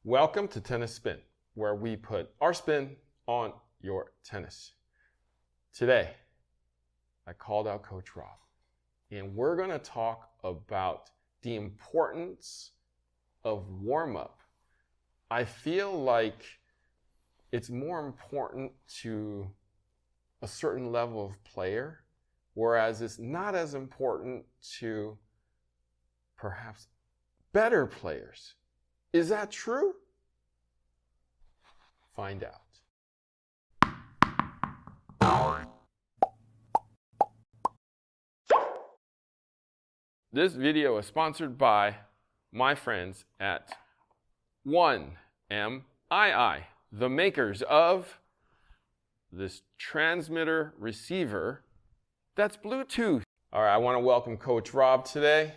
Welcome to Tennis Spin, where we put our spin on your tennis. Today, I called out Coach Rob, and we're going to talk about the importance of warm-up. I feel like it's more important to a certain level of player, whereas it's not as important to perhaps better players. Is that true? Find out. This video is sponsored by my friends at warmup, the makers of this transmitter receiver that's Bluetooth. All right, I want to welcome Coach Rob today.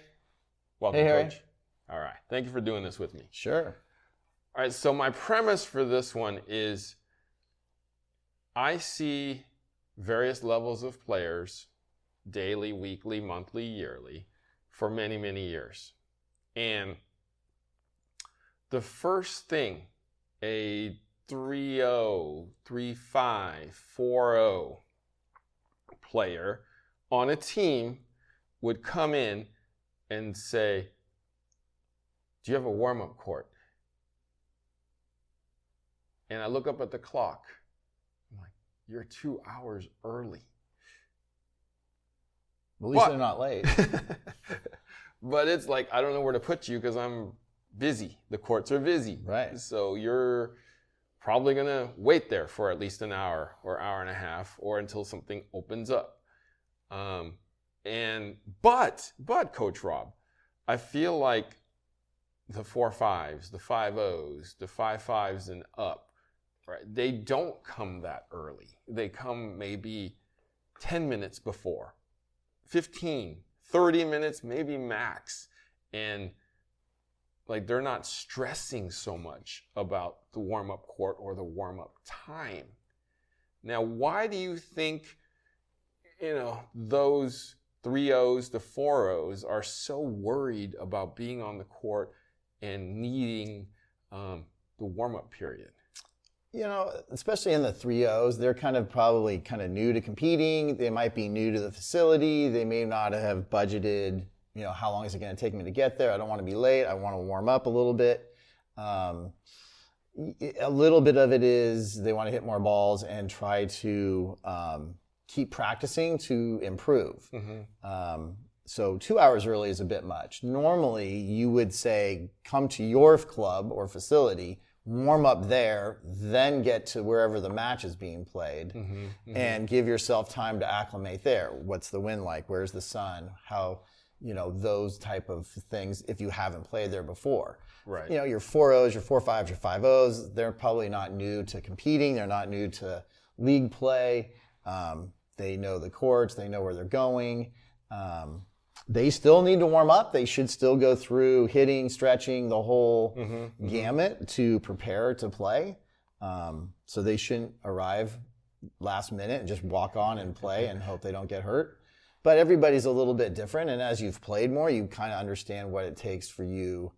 Welcome, Hey, Harry. Coach. All right, thank you for doing this with me. Sure. All right, so my premise for this one is I see various levels of players, daily, weekly, monthly, yearly, for many, many years. And the first thing a 3-0, 3-5, 4-0 player on a team would come in and say, do you have a warm-up court? And I look up at the clock. I'm like, you're 2 hours early. At least they're not late. But it's like, I don't know where to put you because I'm busy. The courts are busy. Right. So you're probably going to wait there for at least an hour or hour and a half or until something opens up. But Coach Rob, I feel like the 4-5s, the 5-0s, the 5-5s and up, right? They don't come that early. They come maybe 10 minutes before, 15, 30 minutes, maybe max. And like they're not stressing so much about the warm-up court or the warm-up time. Now, why do you think, those 3-0s, the 4-0s are so worried about being on the court and needing the warm-up period? Especially in the 3-0s, they're probably new to competing. They might be new to the facility. They may not have budgeted, how long is it going to take me to get there? I don't want to be late. I want to warm up a little bit. A little bit of it is they want to hit more balls and try to keep practicing to improve. Mm-hmm. So 2 hours early is a bit much. Normally, you would say, come to your club or facility, warm up there, then get to wherever the match is being played, mm-hmm, mm-hmm. and give yourself time to acclimate there. What's the wind like? Where's the sun? How, those type of things if you haven't played there before. Right. Your 4-0s, your 4-5s, your 5-0s, they're probably not new to competing. They're not new to league play. They know the courts. They know where they're going. They still need to warm up. They should still go through hitting, stretching, the whole mm-hmm, gamut mm-hmm. to prepare to play. So they shouldn't arrive last minute and just walk on and play and hope they don't get hurt. But everybody's a little bit different. And as you've played more, you kind of understand what it takes for you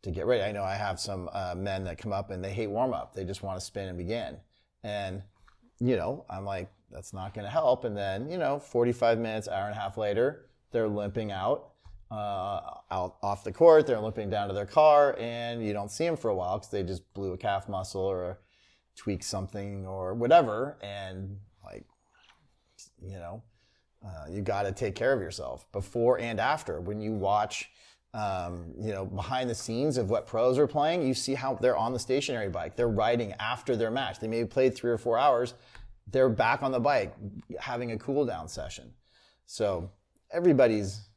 to get ready. I know I have some men that come up and they hate warm up. They just want to spin and begin. And, I'm like, that's not going to help. And then, 45 minutes, hour and a half later, they're limping out off the court. They're limping down to their car, and you don't see them for a while because they just blew a calf muscle or tweaked something or whatever. And you got to take care of yourself before and after. When you watch, behind the scenes of what pros are playing, you see how they're on the stationary bike. They're riding after their match. They maybe played 3 or 4 hours. They're back on the bike having a cool down session. So everybody's,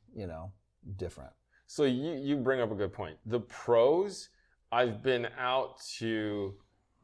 different. So you bring up a good point. The pros, I've been out to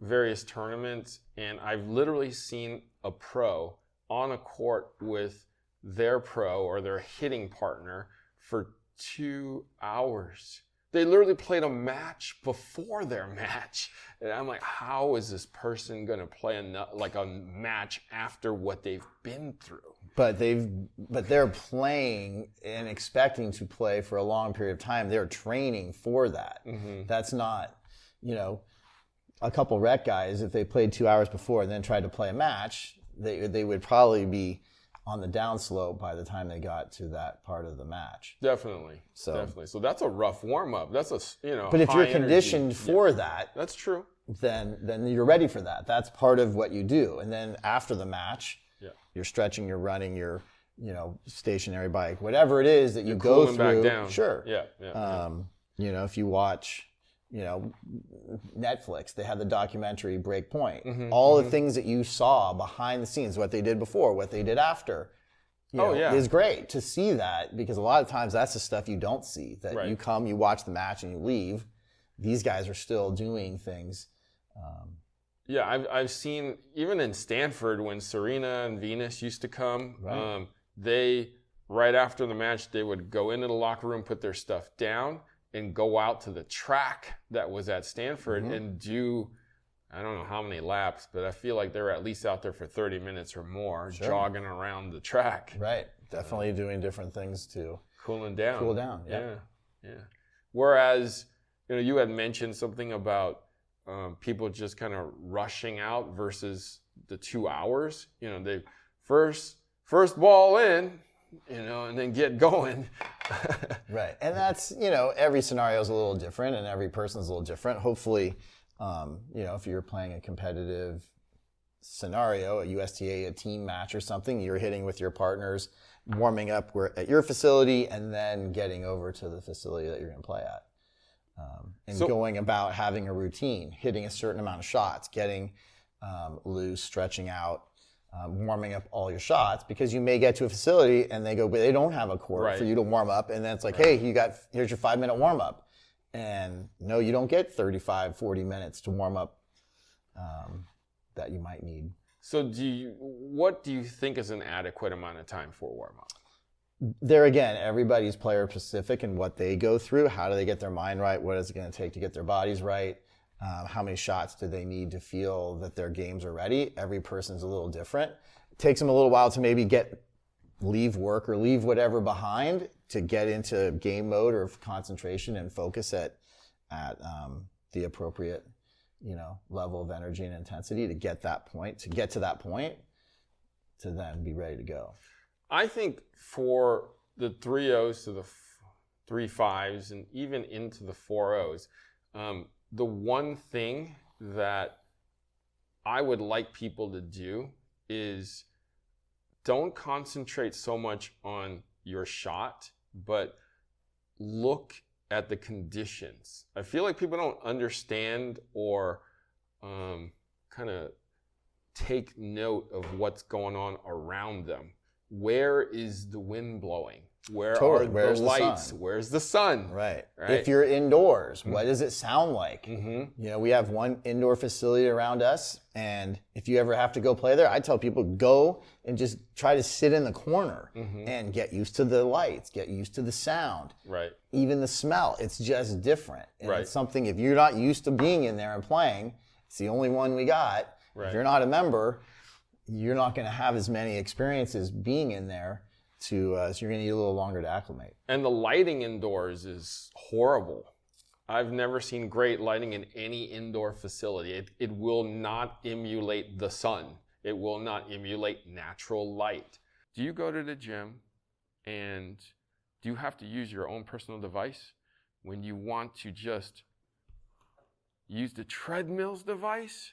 various tournaments and I've literally seen a pro on a court with their pro or their hitting partner for 2 hours. They literally played a match before their match. And I'm like, how is this person going to play a match after what they've been through? But they're playing and expecting to play for a long period of time. They're training for that. Mm-hmm. That's not, a couple rec guys, if they played 2 hours before and then tried to play a match, they would probably be on the downslope by the time they got to that part of the match. Definitely. So that's a rough warm up. That's But if you're high conditioned energy. for that, That's true. then you're ready for that. That's part of what you do. And then after the match, you're stretching, you're running, you're stationary bike, whatever it is that you go Cooling through. back down. Sure. Yeah. If you watch, Netflix, they have the documentary Breakpoint. Mm-hmm, All the things that you saw behind the scenes, what they did before, what they did after, is great to see that, because a lot of times that's the stuff you don't see. That you come, you watch the match, and you leave. These guys are still doing things. I've seen, even in Stanford, when Serena and Venus used to come, they, right after the match, they would go into the locker room, put their stuff down, and go out to the track that was at Stanford and do, I don't know how many laps, but I feel like they were at least out there for 30 minutes or more, jogging around the track. Right. Definitely doing different things to cool down. Yeah. Whereas, you had mentioned something about people just kind of rushing out versus the 2 hours. They first ball in, and then get going. Right. And that's, every scenario is a little different and every person's a little different. Hopefully, if you're playing a competitive scenario, a USTA, a team match or something, you're hitting with your partners, warming up at your facility, and then getting over to the facility that you're going to play at. Going about having a routine, hitting a certain amount of shots, getting loose, stretching out, warming up all your shots, because you may get to a facility and they don't have a court for you to warm up, and then it's like, hey, here's your 5-minute warm up. And no, you don't get 35, 40 minutes to warm up that you might need. So what do you think is an adequate amount of time for warm up? There again, everybody's player specific and what they go through. How do they get their mind right? What is it going to take to get their bodies right? How many shots do they need to feel that their games are ready? Every person's a little different. It takes them a little while to maybe leave work or leave whatever behind to get into game mode or concentration and focus at the appropriate level of energy and intensity to get to that point to then be ready to go. I think for the 3-0s to the 3-5s and even into the 4-0s, the one thing that I would like people to do is don't concentrate so much on your shot, but look at the conditions. I feel like people don't understand or kind of take note of what's going on around them. Where is the wind blowing? Where's the lights? Where's the sun? Right. If you're indoors, what does it sound like? We have one indoor facility around us, and if you ever have to go play there, I tell people go and just try to sit in the corner and get used to the lights, get used to the sound, even the smell. It's just different. And it's something, if you're not used to being in there and playing, it's the only one we got. If you're not a member, you're not going to have as many experiences being in there. So you're going to need a little longer to acclimate. And the lighting indoors is horrible. I've never seen great lighting in any indoor facility. It will not emulate the sun. It will not emulate natural light. Do you go to the gym and do you have to use your own personal device when you want to just use the treadmill's device?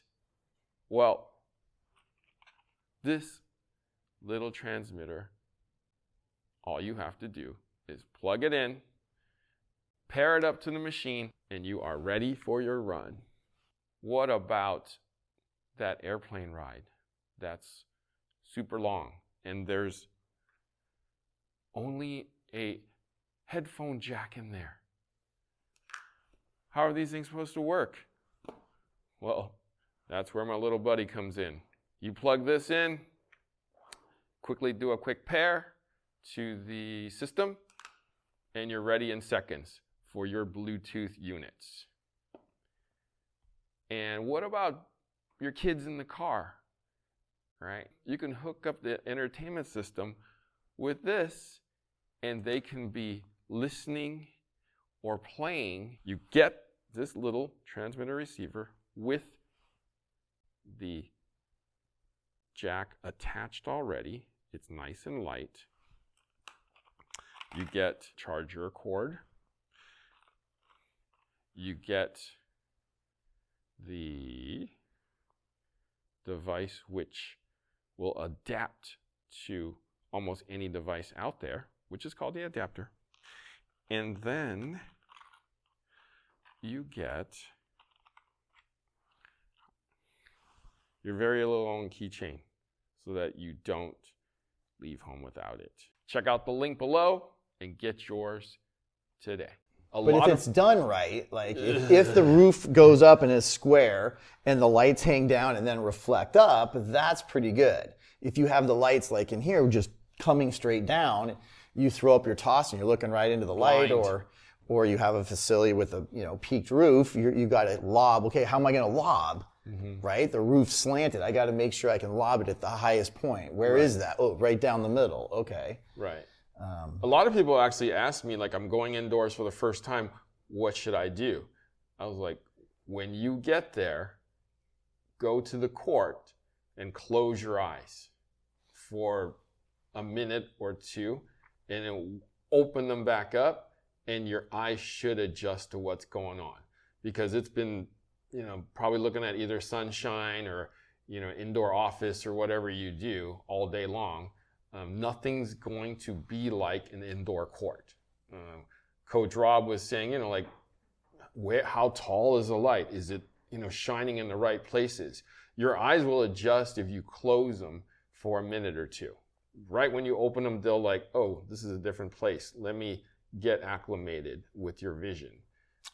Well, this little transmitter, all you have to do is plug it in, pair it up to the machine, and you are ready for your run. What about that airplane ride that's super long and there's only a headphone jack in there? How are these things supposed to work? Well, that's where my little buddy comes in. You plug this in, quickly do a quick pair to the system, and you're ready in seconds for your Bluetooth units. And what about your kids in the car, right? You can hook up the entertainment system with this, and they can be listening or playing. You get this little transmitter receiver with the jack attached already. It's nice and light. You get charger cord. You get the device which will adapt to almost any device out there, which is called the adapter. And then you get your very little own keychain so that you don't leave home without it. Check out the link below and get yours today. But if it's done right, like if the roof goes up and is square and the lights hang down and then reflect up, that's pretty good. If you have the lights like in here just coming straight down, you throw up your toss and you're looking right into the light, or you have a facility with a peaked roof, you got to lob. Okay, how am I going to lob? Right? The roof's slanted. I got to make sure I can lob it at the highest point. Where is that? Oh, right down the middle. Okay. Right. A lot of people actually ask me, like, I'm going indoors for the first time, what should I do? I was like, when you get there, go to the court and close your eyes for a minute or two, and then open them back up, and your eyes should adjust to what's going on. Because it's been, probably looking at either sunshine or, indoor office or whatever you do all day long. Nothing's going to be like an indoor court. Coach Rob was saying, how tall is the light? Is it, shining in the right places? Your eyes will adjust if you close them for a minute or two. Right when you open them, they'll like, oh, this is a different place. Let me get acclimated with your vision.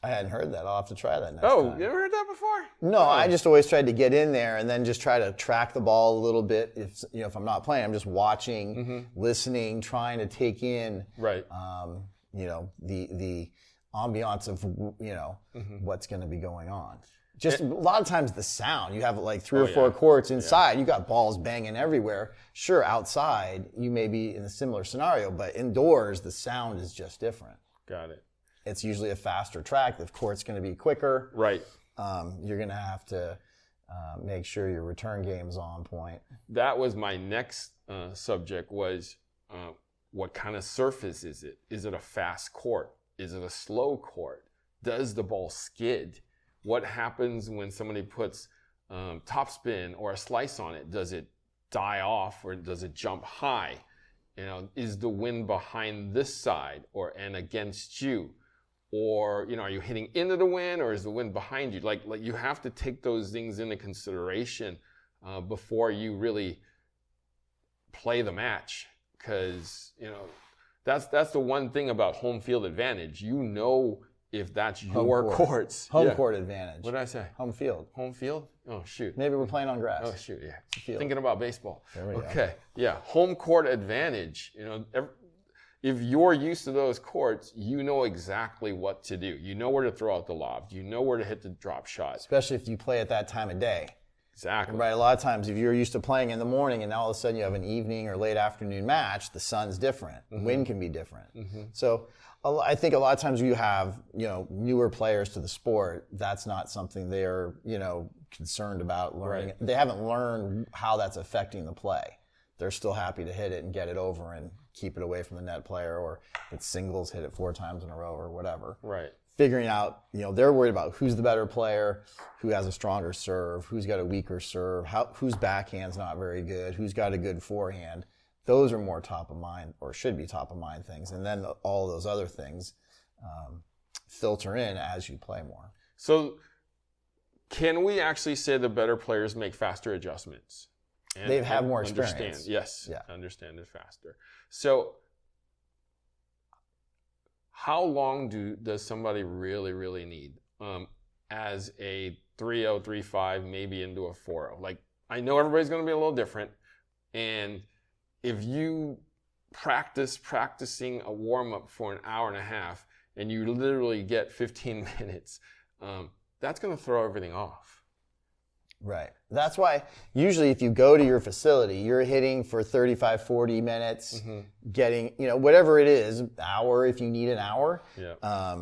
I hadn't heard that. I'll have to try that next time. Oh, you ever heard that before? No, I just always tried to get in there and then just try to track the ball a little bit. If I'm not playing, I'm just watching, listening, trying to take in, right. The ambiance of, what's going to be going on. Just a lot of times the sound, you have like 3 or 4 courts inside, you got balls banging everywhere. Sure, outside, you may be in a similar scenario, but indoors, the sound is just different. Got it. It's usually a faster track. The court's going to be quicker. Right. You're going to have to make sure your return game's on point. That was my next subject was what kind of surface is it? Is it a fast court? Is it a slow court? Does the ball skid? What happens when somebody puts topspin or a slice on it? Does it die off or does it jump high? Is the wind behind this side and against you? Or, are you hitting into the wind or is the wind behind you? Like you have to take those things into consideration before you really play the match. Because, that's the one thing about home field advantage. If that's your courts. Home court advantage. What did I say? Home field. Home field? Oh, shoot. Maybe we're playing on grass. Oh, shoot, yeah. Thinking about baseball. There we go. Okay, yeah. Home court advantage. If you're used to those courts, you know exactly what to do. You know where to throw out the lob. You know where to hit the drop shot. Especially if you play at that time of day. Exactly. Right. A lot of times, if you're used to playing in the morning and now all of a sudden you have an evening or late afternoon match, the sun's different. Wind can be different. So I think a lot of times you have, newer players to the sport. That's not something they're, concerned about learning. Right. They haven't learned how that's affecting the play. They're still happy to hit it and get it over and keep it away from the net player, or it's singles, hit it 4 times in a row or whatever. Right. Figuring out, they're worried about who's the better player, who has a stronger serve, who's got a weaker serve, whose backhand's not very good, who's got a good forehand. Those are more top of mind, or should be top of mind things. And then all those other things filter in as you play more. So can we actually say the better players make faster adjustments? They have more experience. Yes, understand it faster. So how long does somebody really, really need as a 3-0, 3-5, maybe into a 4-0? Like, I know everybody's going to be a little different. And if you practicing a warm-up for an hour and a half and you literally get 15 minutes, that's going to throw everything off. Right. That's why usually if you go to your facility, you're hitting for 35, 40 minutes, getting, whatever it is, hour if you need an hour. Yeah.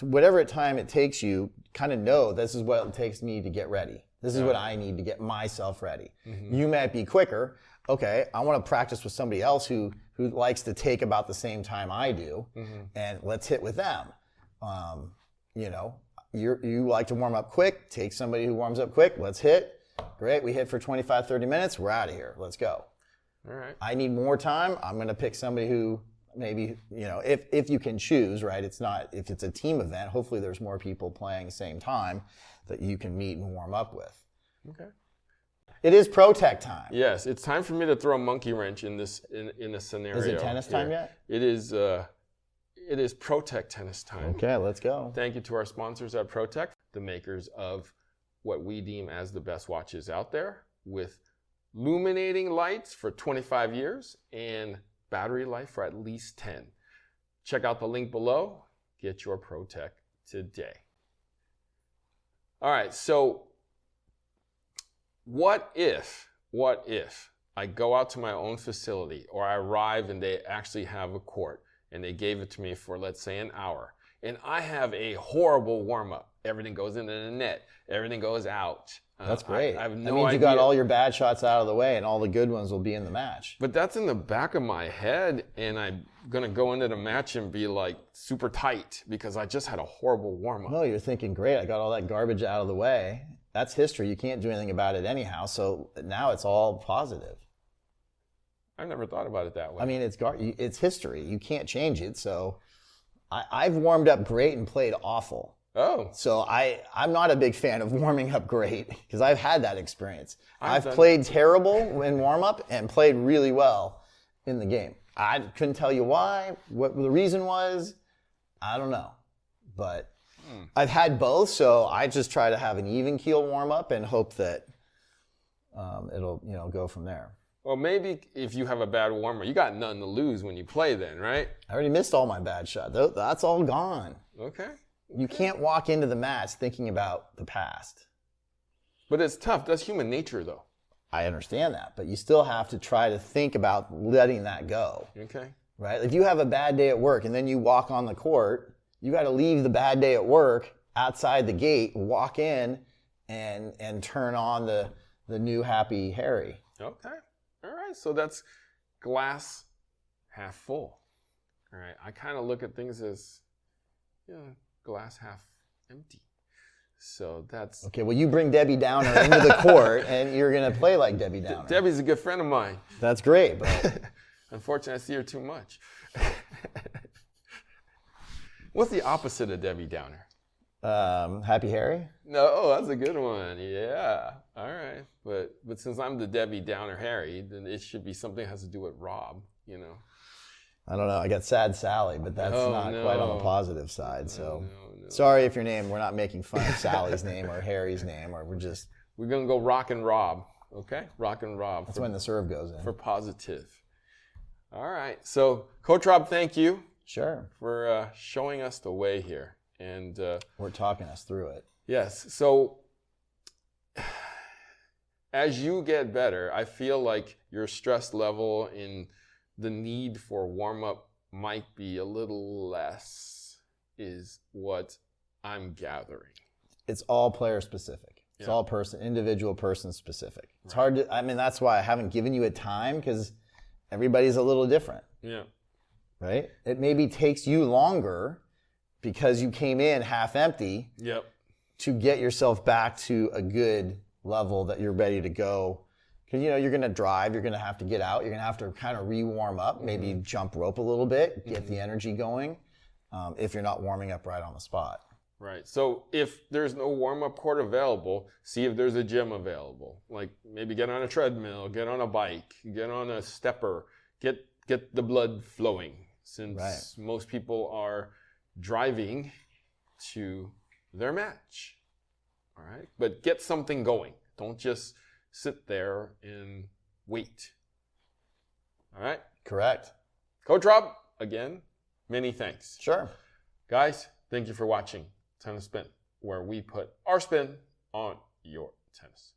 whatever time it takes you, kind of know this is what it takes me to get ready. This is what I need to get myself ready. You might be quicker. Okay, I want to practice with somebody else who likes to take about the same time I do, and let's hit with them. You know, you like to warm up quick. Take somebody who warms up quick. Let's hit. Great, we hit for 25, 30 minutes. We're out of here. Let's go. All right. I need more time. I'm going to pick somebody who maybe, you know, if you can choose, right? It's not, if it's a team event, hopefully there's more people playing the same time that you can meet and warm up with. Okay. It is ProTek time. Yes, it's time for me to throw a monkey wrench in this scenario. Is it tennis time yet? It is ProTek tennis time. Okay, let's go. Thank you to our sponsors at ProTek, the makers of what we deem as the best watches out there, with illuminating lights for 25 years and battery life for at least 10. Check out the link below. Get your ProTek today. All right, so what if I go out to my own facility, or I arrive and they actually have a court and they gave it to me for, let's say, an hour, and I have a horrible warm-up. Everything goes into the net. Everything goes out. That's great. I have no that means idea. you got all your bad shots out of the way, and all the good ones will be in the match. But that's in the back of my head, and I'm going to go into the match and be like super tight because I just had a horrible warm-up. No, you're thinking, great, I got all that garbage out of the way. That's history. You can't do anything about it anyhow, so now it's all positive. I've never thought about it that way. I mean, it's history. You can't change it, so I've warmed up great and played awful. Oh. So I'm not a big fan of warming up great because I've had that experience. I've done played terrible in warm-up and played really well in the game. I couldn't tell you why, what the reason was. I don't know. But I've had both, so I just try to have an even keel warm-up and hope that it'll go from there. Well, maybe if you have a bad warm-up, you got nothing to lose when you play then, right? I already missed all my bad shots. That's all gone. Okay. You can't walk into the match thinking about the past. But it's tough. That's human nature, though. I understand that, but you still have to try to think about letting that go. Okay. Right? If you have a bad day at work and then you walk on the court, you got to leave the bad day at work outside the gate, walk in, and turn on the new happy Harry. Okay. All right. So that's glass half full. All right. I kind of look at things as, glass half empty. So that's... Okay, well, you bring Debbie Downer into the court, and you're going to play like Debbie Downer. Debbie's a good friend of mine. That's great, but... Unfortunately, I see her too much. What's the opposite of Debbie Downer? Happy Harry? No, that's a good one. Yeah. All right. But since I'm the Debbie Downer Harry, then it should be something that has to do with Rob, I don't know. I got Sad Sally, but that's not quite on the positive side. So sorry if your name, we're not making fun of Sally's name or Harry's name, or we're going to go Rock and Rob. Okay? Rock and Rob. That's when the serve goes in. For positive. All right. So, Coach Rob, thank you. Sure. For showing us the way here. And we're talking us through it. Yes. So, as you get better, I feel like your stress level in the need for warm-up might be a little less, is what I'm gathering. It's all player specific. It's all individual person specific. It's hard to, that's why I haven't given you a time, because everybody's a little different. Yeah. Right? It maybe takes you longer because you came in half empty. Yep. To get yourself back to a good level that you're ready to go. Because, you're going to drive, you're going to have to get out, you're going to have to kind of re-warm up, maybe jump rope a little bit, get the energy going, if you're not warming up right on the spot. Right. So if there's no warm-up court available, see if there's a gym available. Like maybe get on a treadmill, get on a bike, get on a stepper, get the blood flowing, since most people are driving to their match. All right. But get something going. Don't just sit there and wait. All right? Correct. Coach Rob, again, many thanks. Sure. Guys, thank you for watching Tennis Spin, where we put our spin on your tennis.